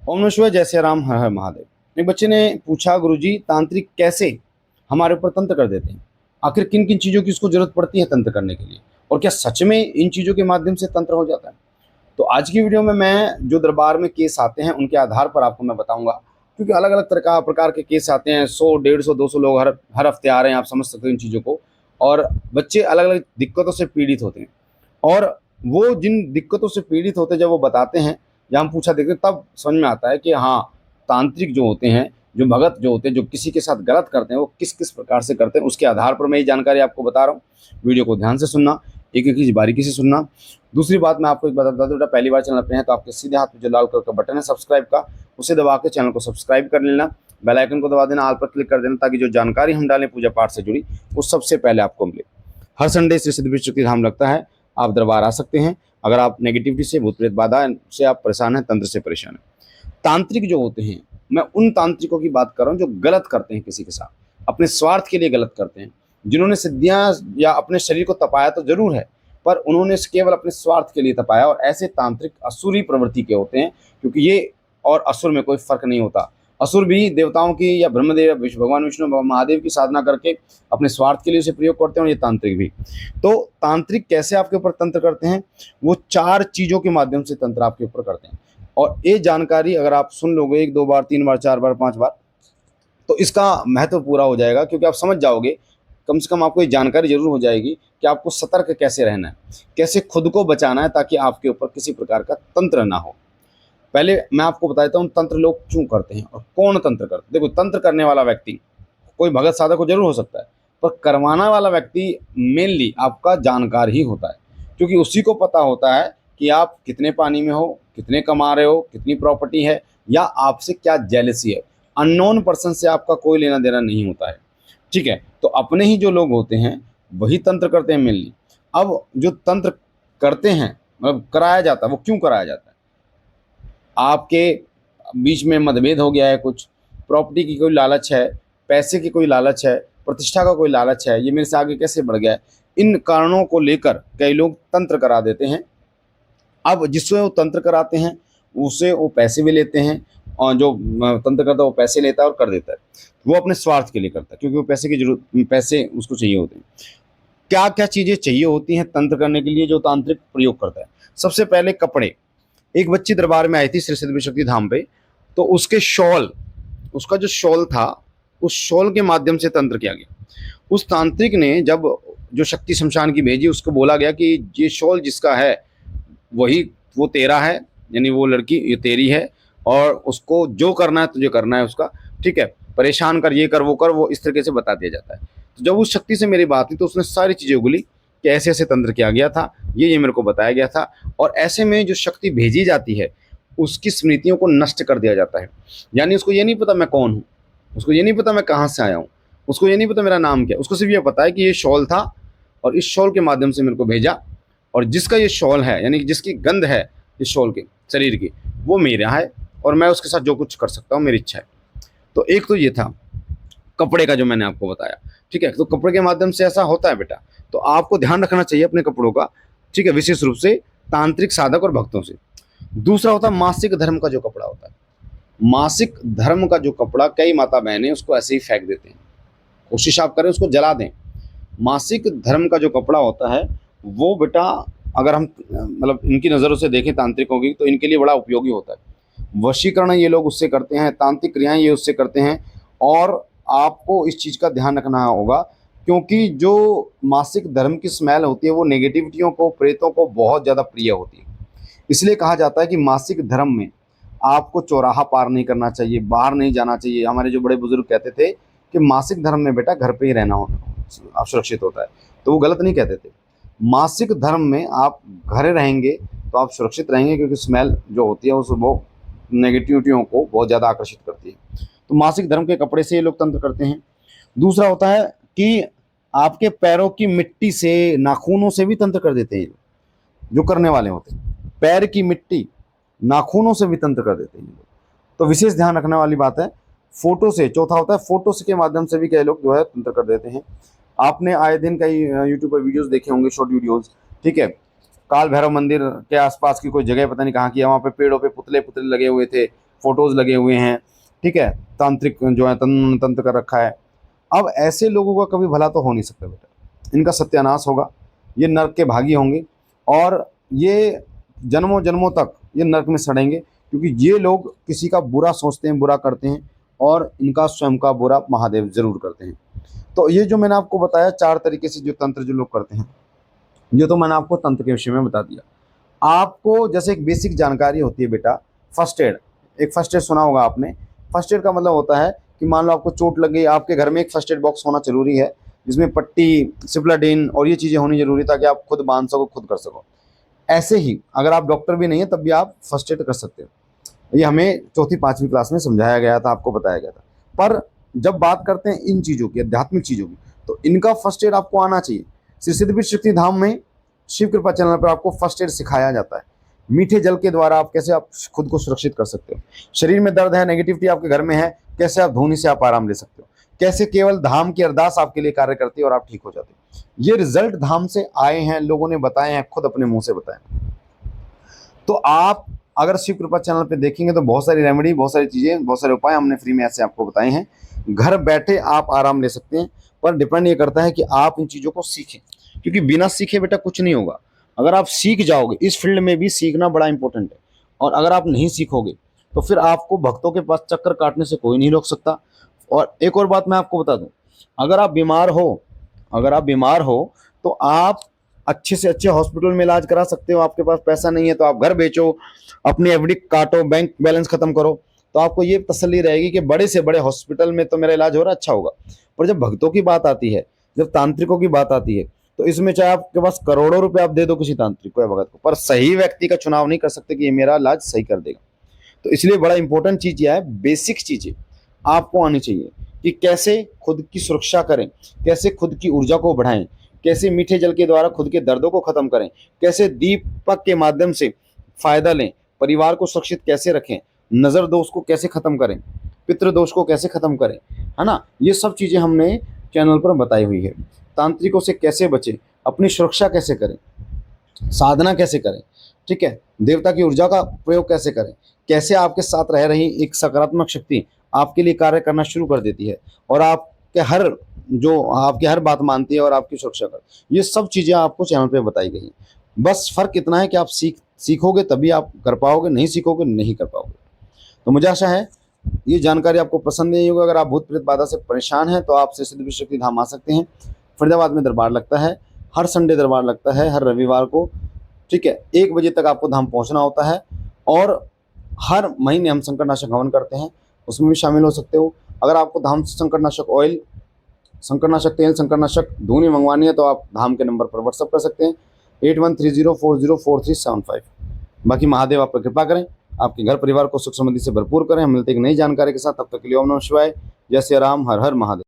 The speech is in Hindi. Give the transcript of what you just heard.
ओम नमः शिवाय, जय श्री राम, हर हर महादेव। एक बच्चे ने पूछा, गुरुजी तांत्रिक कैसे हमारे ऊपर तंत्र कर देते हैं? आखिर किन किन चीज़ों की उसको जरूरत पड़ती है तंत्र करने के लिए, और क्या सच में इन चीज़ों के माध्यम से तंत्र हो जाता है? तो आज की वीडियो में मैं जो दरबार में केस आते हैं उनके आधार पर आपको मैं बताऊंगा, क्योंकि अलग अलग तरह प्रकार के केस आते हैं। 100, 150, 200 लोग हर हर हफ्ते आ रहे हैं, आप समझ सकते हो इन चीज़ों को। और बच्चे अलग अलग दिक्कतों से पीड़ित होते हैं, और वो जिन दिक्कतों से पीड़ित होते हैं जब वो बताते हैं या हम पूछा देखते हैं, तब समझ में आता है कि हाँ, तांत्रिक जो होते हैं, जो भगत जो होते हैं, जो किसी के साथ गलत करते हैं, वो किस किस प्रकार से करते हैं। उसके आधार पर मैं ये जानकारी आपको बता रहा हूँ। वीडियो को ध्यान से सुनना, एक एक चीज़ बारीकी से सुनना। दूसरी बात, मैं आपको एक बात बता दूँ, बेटा पहली बार चैनल पे हैं तो आपके सीधे हाथ में जो लाल कलर का बटन है सब्सक्राइब का, उसे दबा के चैनल को सब्सक्राइब कर लेना। बेल आइकन को दबा देना, ऑल पर क्लिक कर देना, ताकि जो जानकारी हम डालें पूजा पाठ से जुड़ी वो सबसे पहले आपको मिले। हर संडे श्री सिद्धि विष्णु शक्ति धाम लगता है, आप दरबार आ सकते हैं। अगर आप नेगेटिविटी से, भूत प्रेत बाधा से आप परेशान हैं, तंत्र से परेशान हैं। तांत्रिक जो होते हैं, मैं उन तांत्रिकों की बात कर रहा हूँ जो गलत करते हैं किसी के साथ, अपने स्वार्थ के लिए गलत करते हैं। जिन्होंने सिद्धियां या अपने शरीर को तपाया तो जरूर है, पर उन्होंने केवल अपने स्वार्थ के लिए तपाया। और ऐसे तांत्रिक असुरी प्रवृत्ति के होते हैं, क्योंकि ये और असुर में कोई फर्क नहीं होता। असुर भी देवताओं की या ब्रह्मदेव या भगवान विष्णु महादेव की साधना करके अपने स्वार्थ के लिए उसे प्रयोग करते हैं, और ये तांत्रिक भी। तो तांत्रिक कैसे आपके ऊपर तंत्र करते हैं? वो 4 चीज़ों के माध्यम से तंत्र आपके ऊपर करते हैं। और ये जानकारी अगर आप सुन लोगे 1, 2 बार, 3 बार, 4 बार, 5 बार, तो इसका महत्व पूरा हो जाएगा, क्योंकि आप समझ जाओगे। कम से कम आपको ये जानकारी जरूर हो जाएगी कि आपको सतर्क कैसे रहना है, कैसे खुद को बचाना है, ताकि आपके ऊपर किसी प्रकार का तंत्र ना हो। पहले मैं आपको बता देता हूँ तंत्र लोग क्यों करते हैं और कौन तंत्र करते हैं। देखो, तंत्र करने वाला व्यक्ति कोई भगत साधक को जरूर हो सकता है, पर करवाना वाला व्यक्ति मेनली आपका जानकार ही होता है, क्योंकि उसी को पता होता है कि आप कितने पानी में हो, कितने कमा रहे हो, कितनी प्रॉपर्टी है, या आपसे क्या जेलसी है। अननोन पर्सन से आपका कोई लेना देना नहीं होता है, ठीक है। तो अपने ही जो लोग होते हैं वही तंत्र करते हैं मेनली। अब जो तंत्र करते हैं, मतलब कराया जाता है, वो क्यों कराया जाता है? आपके बीच में मतभेद हो गया है, कुछ प्रॉपर्टी की कोई लालच है, पैसे की कोई लालच है, प्रतिष्ठा का कोई लालच है, ये मेरे से आगे कैसे बढ़ गया है, इन कारणों को लेकर कई लोग तंत्र करा देते हैं। अब जिससे वो तंत्र कराते हैं उससे वो पैसे भी लेते हैं, और जो तंत्र करता है वो पैसे लेता है और कर देता है। वो अपने स्वार्थ के लिए करता है, क्योंकि वो पैसे की जरूरत, पैसे उसको चाहिए होते हैं। क्या क्या चीज़ें चाहिए होती हैं तंत्र करने के लिए जो तांत्रिक प्रयोग करता है? सबसे पहले कपड़े। एक बच्ची दरबार में आई थी श्री सिद्धि शक्ति धाम पे, तो उसके शॉल, उसका जो शॉल था, उस शॉल के माध्यम से तंत्र किया गया। उस तांत्रिक ने जब जो शक्ति शमशान की भेजी, उसको बोला गया कि ये शॉल जिसका है वही, वो तेरा है, यानी वो लड़की ये तेरी है, और उसको जो करना है तुझे करना है उसका, ठीक है। परेशान कर, ये कर, वो कर, वो इस तरीके से बता दिया जाता है। तो जब उस शक्ति से मेरी बात हुई तो उसने सारी चीज़ें उगली कि ऐसे ऐसे तंत्र किया गया था, ये मेरे को बताया गया था। और ऐसे में जो शक्ति भेजी जाती है उसकी स्मृतियों को नष्ट कर दिया जाता है। यानी उसको ये नहीं पता मैं कौन हूँ, उसको ये नहीं पता मैं कहाँ से आया हूँ, उसको ये नहीं पता मेरा नाम क्या, उसको सिर्फ ये पता है कि ये शॉल था और इस शॉल के माध्यम से मेरे को भेजा, और जिसका ये शॉल है, यानी जिसकी गंध है इस शॉल के शरीर की, वो मेरा है, और मैं उसके साथ जो कुछ कर सकता हूँ मेरी इच्छा है। तो एक तो ये था कपड़े का जो मैंने आपको बताया, ठीक है। तो कपड़े के माध्यम से ऐसा होता है बेटा, तो आपको ध्यान रखना चाहिए अपने कपड़ों का, ठीक है, विशेष रूप से तांत्रिक साधक और भक्तों से। दूसरा होता है मासिक धर्म का जो कपड़ा होता है। मासिक धर्म का जो कपड़ा, कई माता बहनें उसको ऐसे ही फेंक देते हैं, कोशिश आप करें उसको जला दें। मासिक धर्म का जो कपड़ा होता है वो बेटा, अगर हम मतलब इनकी नज़रों से देखें तांत्रिकों की, तो इनके लिए बड़ा उपयोगी होता है। वशीकरण ये लोग उससे करते हैं, तांत्रिक क्रियाएं ये उससे करते हैं। और आपको इस चीज़ का ध्यान रखना होगा, क्योंकि जो मासिक धर्म की स्मेल होती है वो नेगेटिविटियों को, प्रेतों को बहुत ज़्यादा प्रिय होती है। इसलिए कहा जाता है कि मासिक धर्म में आपको चौराहा पार नहीं करना चाहिए, बाहर नहीं जाना चाहिए। हमारे जो बड़े बुजुर्ग कहते थे कि मासिक धर्म में बेटा घर पे ही रहना हो, आप सुरक्षित होता है, तो वो गलत नहीं कहते थे। मासिक धर्म में आप घर रहेंगे तो आप सुरक्षित रहेंगे, क्योंकि स्मेल जो होती है वो नेगेटिविटियों को बहुत ज़्यादा आकर्षित करती है। तो मासिक धर्म के कपड़े से ये लोग तंत्र करते हैं। दूसरा होता है कि आपके पैरों की मिट्टी से, नाखूनों से भी तंत्र कर देते हैं जो करने वाले होते हैं। पैर की मिट्टी, नाखूनों से भी तंत्र कर देते हैं ये लोग, तो विशेष ध्यान रखने वाली बात है। फोटो से, चौथा होता है फोटो से के माध्यम से भी कई लोग जो है तंत्र कर देते हैं। आपने आए दिन कई यूट्यूब पर वीडियोस देखे होंगे, शॉर्ट वीडियोस, ठीक है। काल भैरव मंदिर के आसपास की कोई जगह पता नहीं कहाँ की है, वहाँ पे पेड़ों पे पुतले पुतले लगे हुए थे, फोटोज लगे हुए हैं, ठीक है, तांत्रिक जो है तंत्र कर रखा है। अब ऐसे लोगों का कभी भला तो हो नहीं सकता बेटा, इनका सत्यानाश होगा, ये नर्क के भागी होंगे और ये जन्मों जन्मों तक ये नर्क में सड़ेंगे, क्योंकि ये लोग किसी का बुरा सोचते हैं, बुरा करते हैं और इनका स्वयं का बुरा महादेव जरूर करते हैं। तो ये जो मैंने आपको बताया 4 तरीके से जो तंत्र जो लोग करते हैं, ये तो मैंने आपको तंत्र के विषय में बता दिया। आपको जैसे एक बेसिक जानकारी होती है बेटा, फर्स्ट एड, एक फर्स्ट एड सुना होगा आपने। फर्स्ट एड का मतलब होता है कि मान लो आपको चोट लग गई, आपके घर में एक फर्स्ट एड बॉक्स होना जरूरी है, जिसमें पट्टी, सिप्लाडीन और ये चीज़ें होनी जरूरी है, ताकि आप खुद बांध सको, खुद कर सको। ऐसे ही अगर आप डॉक्टर भी नहीं है तब भी आप फर्स्ट एड कर सकते हो। ये हमें चौथी 5वीं क्लास में समझाया गया था, आपको बताया गया था। पर जब बात करते हैं इन चीज़ों की, आध्यात्मिक चीज़ों की, तो इनका फर्स्ट एड आपको आना चाहिए। श्री सिद्धपीठ शक्ति धाम में शिव कृपा चैनल पर आपको फर्स्ट एड सिखाया जाता है। मीठे जल के द्वारा आप कैसे आप खुद को सुरक्षित कर सकते हो। शरीर में दर्द है, नेगेटिविटी आपके घर में है, कैसे आप धूनी से आप आराम ले सकते हो। कैसे केवल धाम की अरदास आपके लिए कार्य करती है और आप ठीक हो जाते हो। ये रिजल्ट धाम से आए हैं, लोगों ने बताए हैं, खुद अपने मुंह से बताए। तो आप अगर शिव कृपा चैनल पे देखेंगे तो बहुत सारी रेमेडी, बहुत सारी चीज़ें, बहुत सारे उपाय हमने फ्री में ऐसे आपको बताए हैं। घर बैठे आप आराम ले सकते हैं, पर डिपेंड ये करता है कि आप इन चीज़ों को सीखें, क्योंकि बिना सीखे बेटा कुछ नहीं होगा। अगर आप सीख जाओगे, इस फील्ड में भी सीखना बड़ा इंपॉर्टेंट है, और अगर आप नहीं सीखोगे तो फिर आपको भक्तों के पास चक्कर काटने से कोई नहीं रोक सकता। और एक और बात मैं आपको बता दूं, अगर आप बीमार हो, अगर आप बीमार हो तो आप अच्छे से अच्छे हॉस्पिटल में इलाज करा सकते हो। आपके पास पैसा नहीं है तो आप घर बेचो, अपनी एफडी काटो, बैंक बैलेंस खत्म करो, तो आपको ये तसल्ली रहेगी कि बड़े से बड़े हॉस्पिटल में तो मेरा इलाज हो रहा अच्छा होगा। पर जब भक्तों की बात आती है, जब तांत्रिकों की बात आती है, तो इसमें चाहे आपके पास करोड़ों रुपए आप दे दो किसी तांत्रिक को या भगत को, पर सही व्यक्ति का चुनाव नहीं कर सकते कि ये मेरा इलाज सही कर देगा। तो इसलिए बड़ा इंपॉर्टेंट चीज यह है, बेसिक चीजें आपको आनी चाहिए कि कैसे खुद की सुरक्षा करें, कैसे खुद की ऊर्जा को बढ़ाएं, कैसे मीठे जल के द्वारा खुद के दर्दों को खत्म करें, कैसे दीपक के माध्यम से फायदा लें, परिवार को सुरक्षित कैसे रखें, नजर दोष को कैसे खत्म करें, पितृ दोष को कैसे खत्म करें, है ना। ये सब चीजें हमने चैनल पर बताई हुई है। तांत्रिकों से कैसे बचें, अपनी सुरक्षा कैसे करें, साधना कैसे करें, ठीक है, देवता की ऊर्जा का प्रयोग कैसे करें, कैसे आपके साथ रह रही एक सकारात्मक शक्ति आपके लिए कार्य करना शुरू कर देती है और आपके हर बात मानती है और आपकी सुरक्षा कर, ये सब चीज़ें आपको चैनल पे बताई गई हैं। बस फर्क इतना है कि आप सीखोगे तभी आप कर पाओगे, नहीं सीखोगे नहीं कर पाओगे। तो मुझे आशा है ये जानकारी आपको पसंद नहीं होगी। अगर आप भूत प्रेत बाधा से परेशान हैं तो आप श्री सिद्धपीठ शक्ति धाम आ सकते हैं। फरीदाबाद में दरबार लगता है, हर संडे दरबार लगता है, हर रविवार को, ठीक है, 1 बजे तक आपको धाम पहुंचना होता है। और हर महीने हम संकटनाशक हवन करते हैं, उसमें भी शामिल हो सकते हो। अगर आपको धाम से संकटनाशक ऑयल, संकटनाशक तेल, संकटनाशक धूनी मंगवानी है तो आप धाम के नंबर पर व्हाट्सअप कर सकते हैं 8130404375। बाकी महादेव आप पर कृपा करें, आपके घर परिवार को सुख समृद्धि से भरपूर करें। हम मिलते हैं एक नई जानकारी के साथ, तब तक के लिए ओम नमः शिवाय, जय श्री राम, हर हर महादेव।